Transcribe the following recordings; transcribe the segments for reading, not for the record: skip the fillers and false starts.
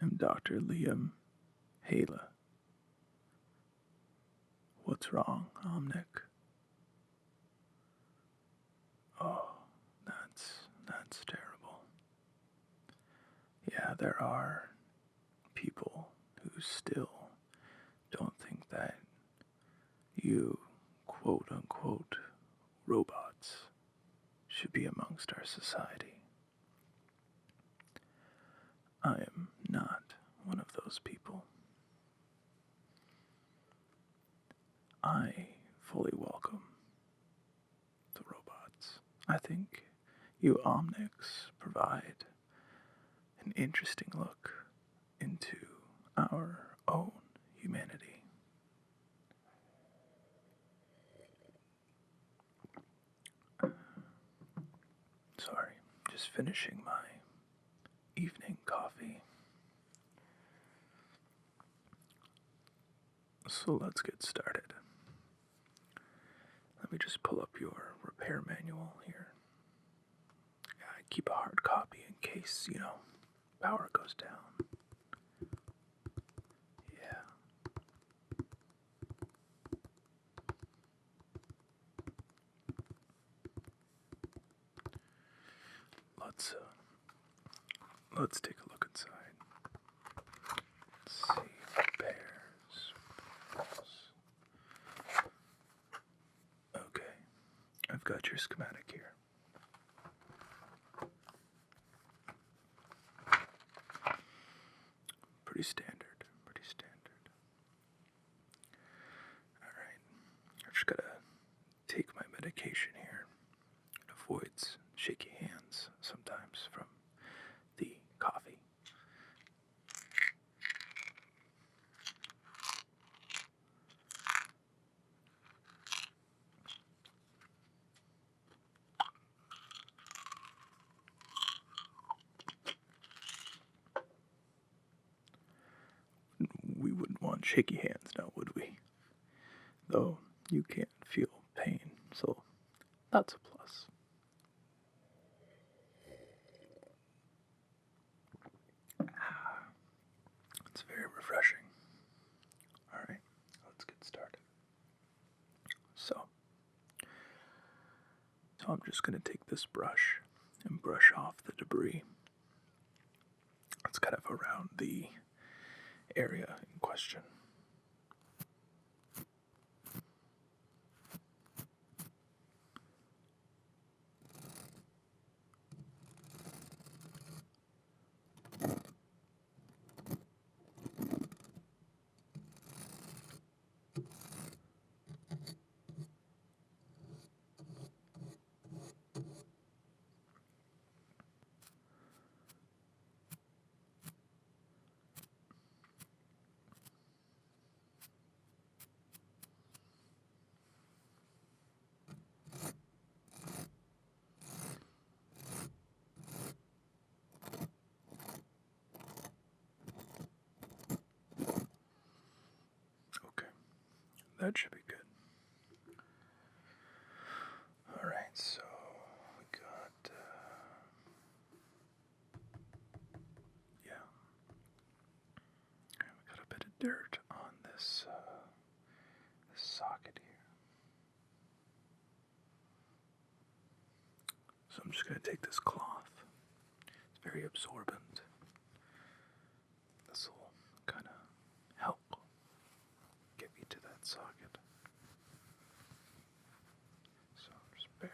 am Dr. Liam Helen. What's wrong, Omnic? Oh, that's terrible. Yeah, there are people who still don't think that you, quote unquote, robots should be amongst our society. I am not one of those people. I fully welcome the robots. I think you Omnics provide an interesting look into our own humanity. Sorry, just finishing my evening coffee. So let's get started. Let me just pull up your repair manual here. I keep a hard copy in case, power goes down. Yeah. Let's take a look inside. Let's see, repairs. Okay, I've got your schematic here. Pretty standard, pretty standard. Alright, I just gotta take my medication here. It avoids shaky hands sometimes from the coffee. We wouldn't want shaky hands now, would we? Though you can't feel pain, so that's a plus. It's very refreshing. Alright, let's get started. So I'm just going to take this brush and brush off the debris. It's kind of around the area in question. Okay, that should be good. Alright, so we got, we got a bit of dirt on this socket here. So I'm just going to take this cloth. It's very absorbent. This will kind of help get me to that socket. So just bear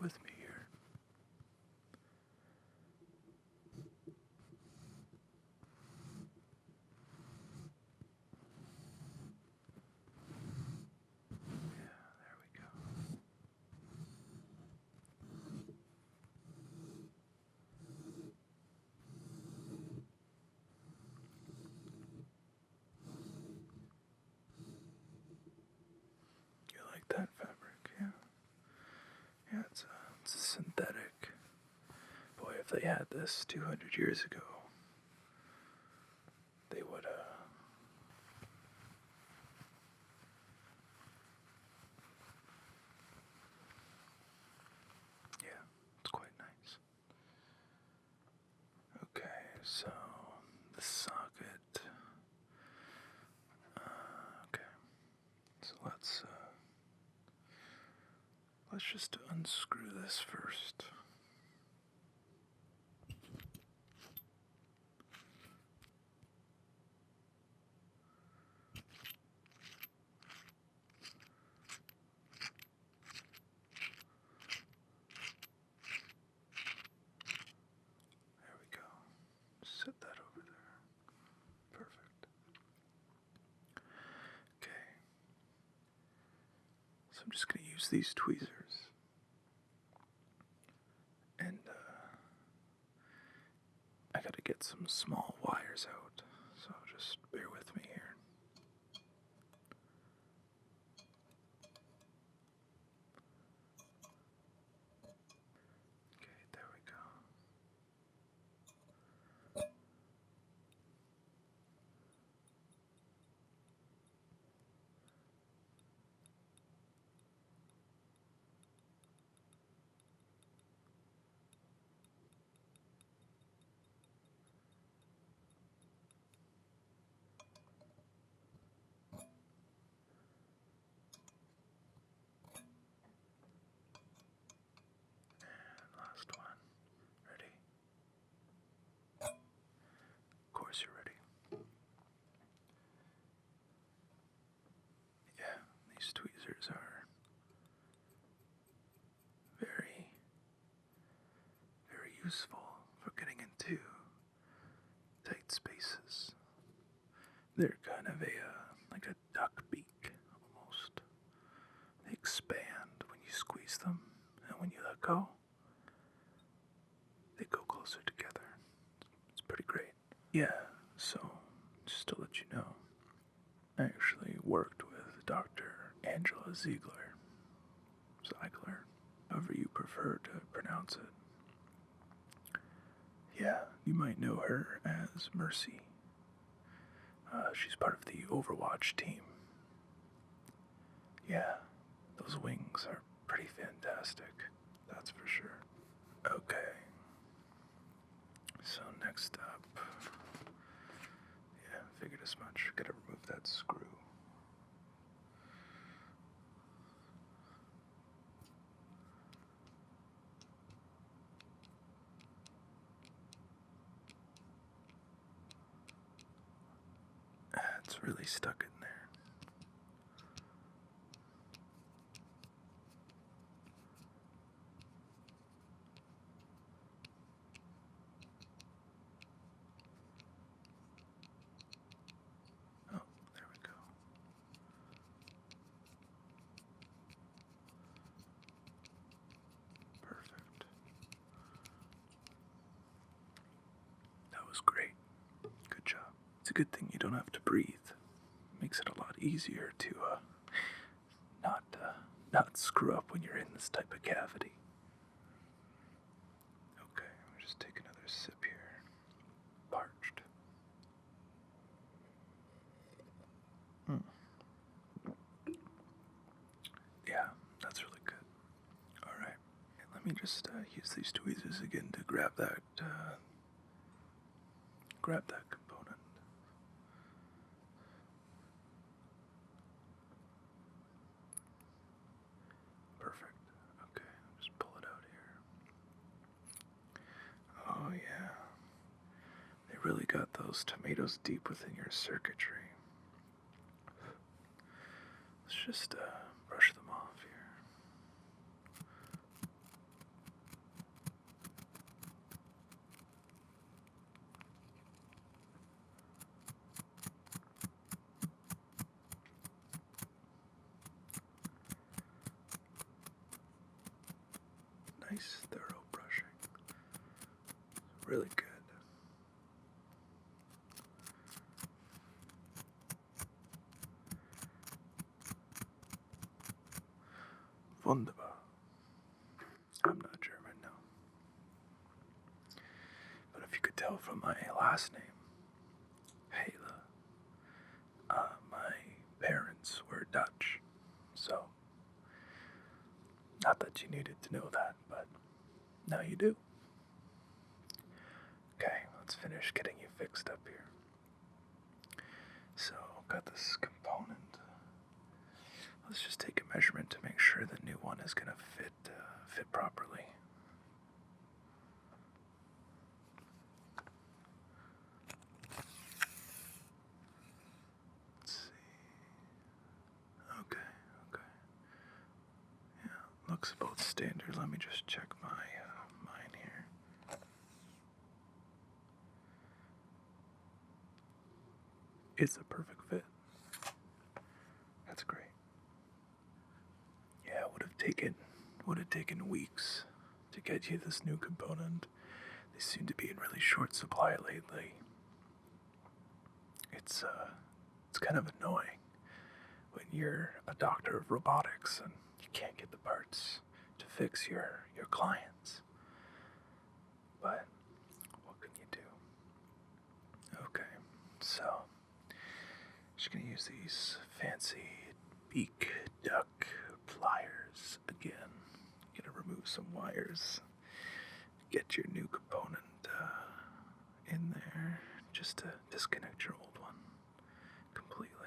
with me here. Yeah, there we go. You like that fabric, yeah? Yeah, it's a synthetic. Boy, if they had this 200 years ago, they would, yeah, it's quite nice. Okay, so the socket. Okay, so let's just unscrew this first. There we go. Set that over there. Perfect. Okay. So I'm just going to use these tweezers. And I got to get some small wires out. So just bear with me here. Okay, there we go. Last one. Ready? Of course you're ready. Yeah, these tweezers are very, very useful for getting into tight spaces. They're kind of like a duck beak, almost. They expand when you squeeze them, and when you let go, they go closer together. It's pretty great. Yeah, so just to let you know, I actually worked with Dr. Angela Ziegler, however you prefer to pronounce it. Yeah, you might know her as Mercy. She's part of the Overwatch team. Yeah, those wings are pretty fantastic, that's for sure. Okay, so next up, yeah, figured as much. Gotta remove that screw. It's really stuck in there. Oh, there we go. Perfect. That was great. Good job. It's a good thing you don't have to breathe. Makes it a lot easier to not screw up when you're in this type of cavity. Okay, I'll just take another sip here. Parched. Yeah, that's really good. All right, let me just use these tweezers again to grab that component. Perfect. Okay, just pull it out here. Oh yeah, they really got those tomatoes deep within your circuitry. Let's just brush them off here. Nice, thorough brushing. Really good. Wunderbar. I'm not German, no. But if you could tell from my last name, Helen, my parents were Dutch. So, not that you needed to know that, but now you do. Okay, let's finish getting you fixed up here. got this component. Let's just take a measurement to make sure the new one is gonna fit properly. Let's see. Okay. Yeah, looks about standard. Let me just check mine here. It's a perfect fit. That's great. Yeah, it would have taken weeks to get you this new component. They seem to be in really short supply lately. It's kind of annoying when you're a doctor of robotics and you can't get the parts to fix your clients. But what can you do? Okay, so just gonna use these fancy beak duck pliers again. Gonna remove some wires. Get your new component in there, just to disconnect your old one completely.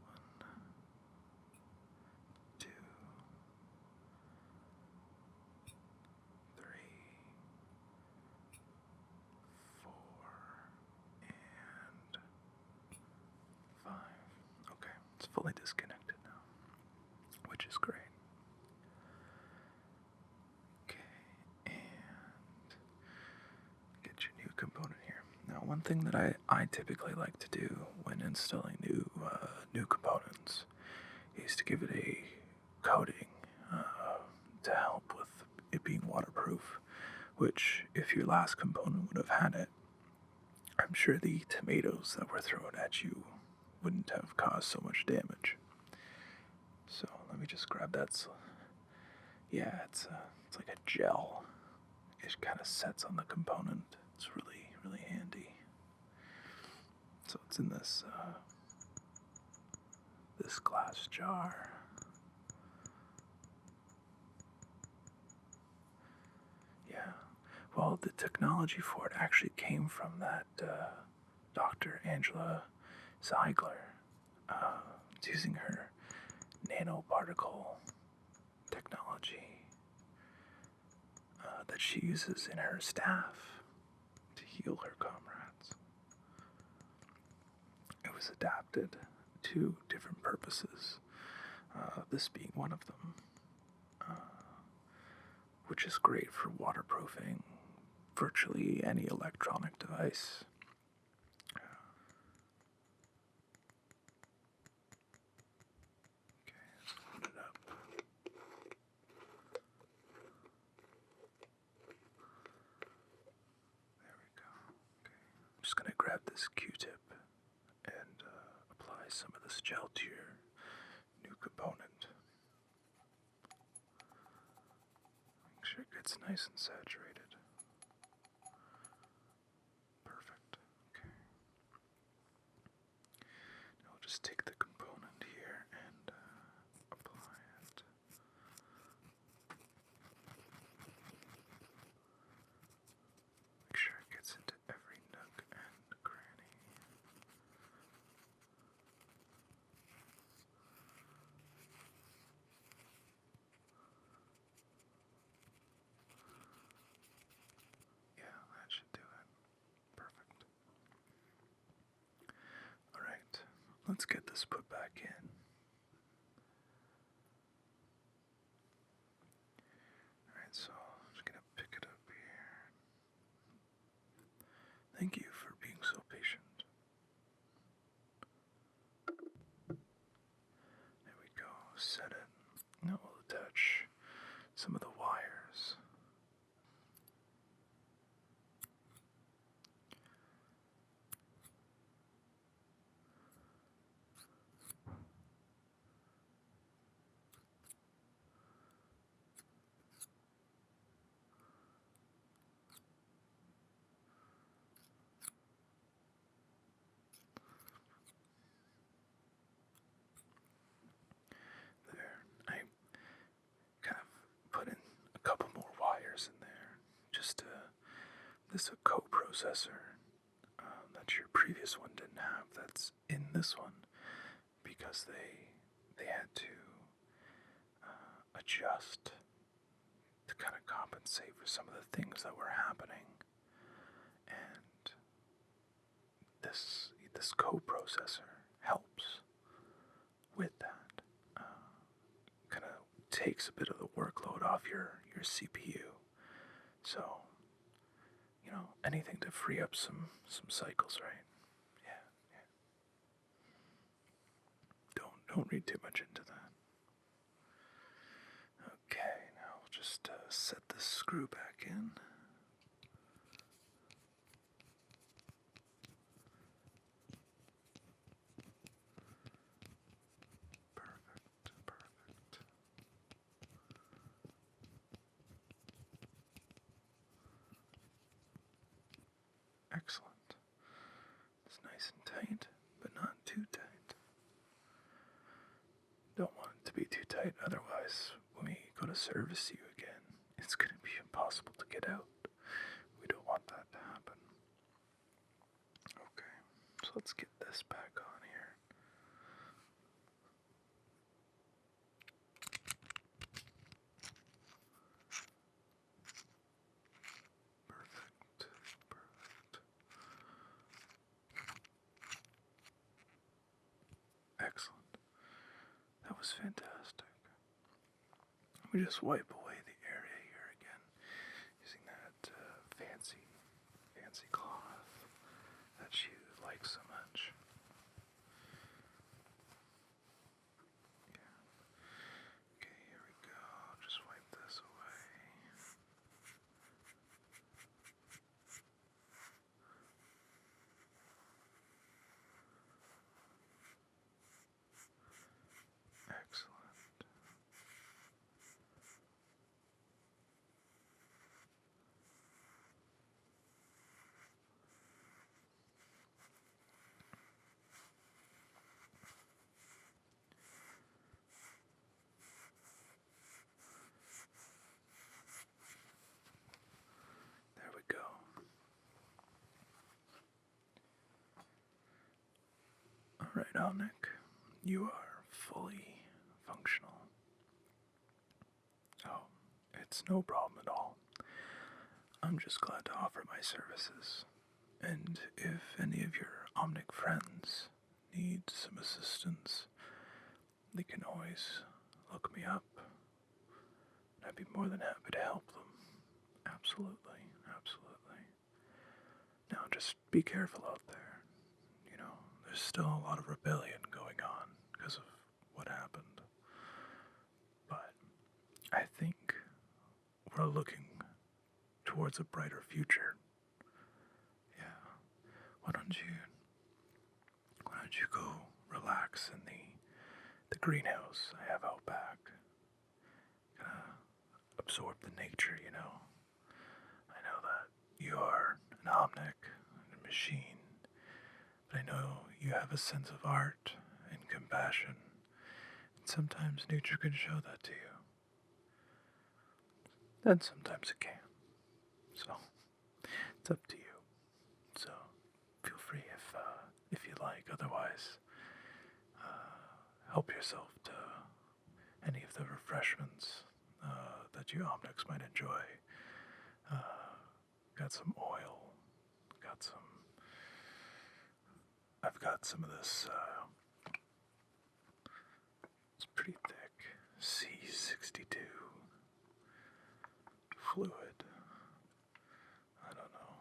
1, 2, 3, 4, and 5. Okay, it's fully disconnected now, which is great. Okay, and get your new component here. Now, one thing that I typically like to do when installing new components is to give it a coating to help with it being waterproof, which, if your last component would have had it, I'm sure the tomatoes that were thrown at you wouldn't have caused so much damage. So let me just grab that. Yeah, it's like a gel. It kind of sets on the component. It's really handy. So it's in this glass jar. Yeah. Well, the technology for it actually came from that Dr. Angela Ziegler. It's using her nanoparticle technology that she uses in her staff to heal her comrades. It was adapted to different purposes, this being one of them, which is great for waterproofing virtually any electronic device. Okay, let's put it up. There we go. Okay, I'm just going to grab this Q-tip and apply some of this gel to your new component. Make sure it gets nice and saturated. Perfect. Okay. Now we'll just take the component here and apply it. Make sure it gets into every nook and cranny. Yeah, that should do it. Perfect. Alright, let's get this put back in. Alright, so I'm just gonna pick it up here. Thank you for being so patient. There we go, set it. Now we'll attach some of the wires. There. I kind of put in a couple more wires in there. Just this is a coprocessor that that your previous one didn't have that's in this one, because they had to adjust to kind of compensate for some of the things that were happening. And this coprocessor helps with that. Kind of takes a bit of the workload off your CPU. So, anything to free up some cycles, right? Yeah, yeah. Don't read too much into that. Okay, now we'll just set this screw back in. Perfect. Excellent. It's nice and tight, but not too tight. Don't want it to be too tight, otherwise, when we go to service you again, it's going to be impossible to get out. We don't want that to happen. Okay, so let's get this back on here. Perfect. Excellent. That was fantastic. We just wipe away the area here again using that fancy cloth that you like so much. Yeah. Okay, here we go. Just wipe this away. Excellent. There we go. Alright, Omnic, you are fully functional. Oh, it's no problem at all. I'm just glad to offer my services. And if any of your Omnic friends need some assistance, they can always look me up. I'd be more than happy to help them. Absolutely. Now just be careful out there. There's still a lot of rebellion going on because of what happened. But I think we're looking towards a brighter future. Yeah. Why don't you go relax in the greenhouse I have out back? Absorb the nature, I know that you are an Omnic, a machine, but I know you have a sense of art and compassion, and sometimes nature can show that to you. And sometimes it can. So, it's up to you. So, feel free if you like. Otherwise, help yourself to any of the refreshments that you Omnics might enjoy. Got some oil. I've got some of this. It's pretty thick. C62 fluid. I don't know.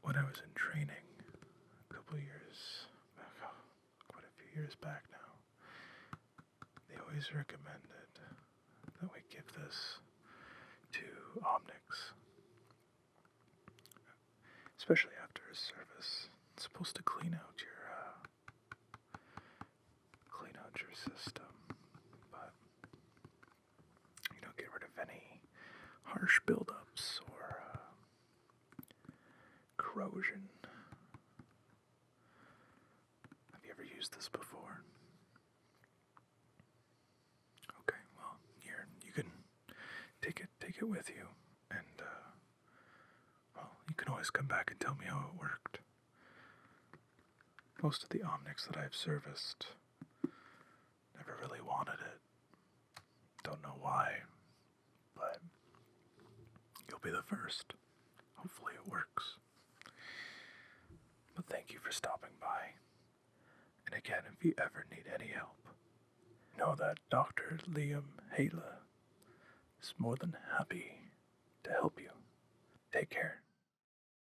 When I was in training a couple years back, quite a few years back now, they always recommended that we give this to Omnics, especially after a service. It's supposed to clean out your system, but get rid of any harsh buildups or corrosion. Have you ever used this before? it with you, and, well, you can always come back and tell me how it worked. Most of the Omnics that I've serviced never really wanted it. Don't know why, but you'll be the first. Hopefully it works. But thank you for stopping by. And again, if you ever need any help, know that Dr. Liam Hala is more than happy to help you. Take care.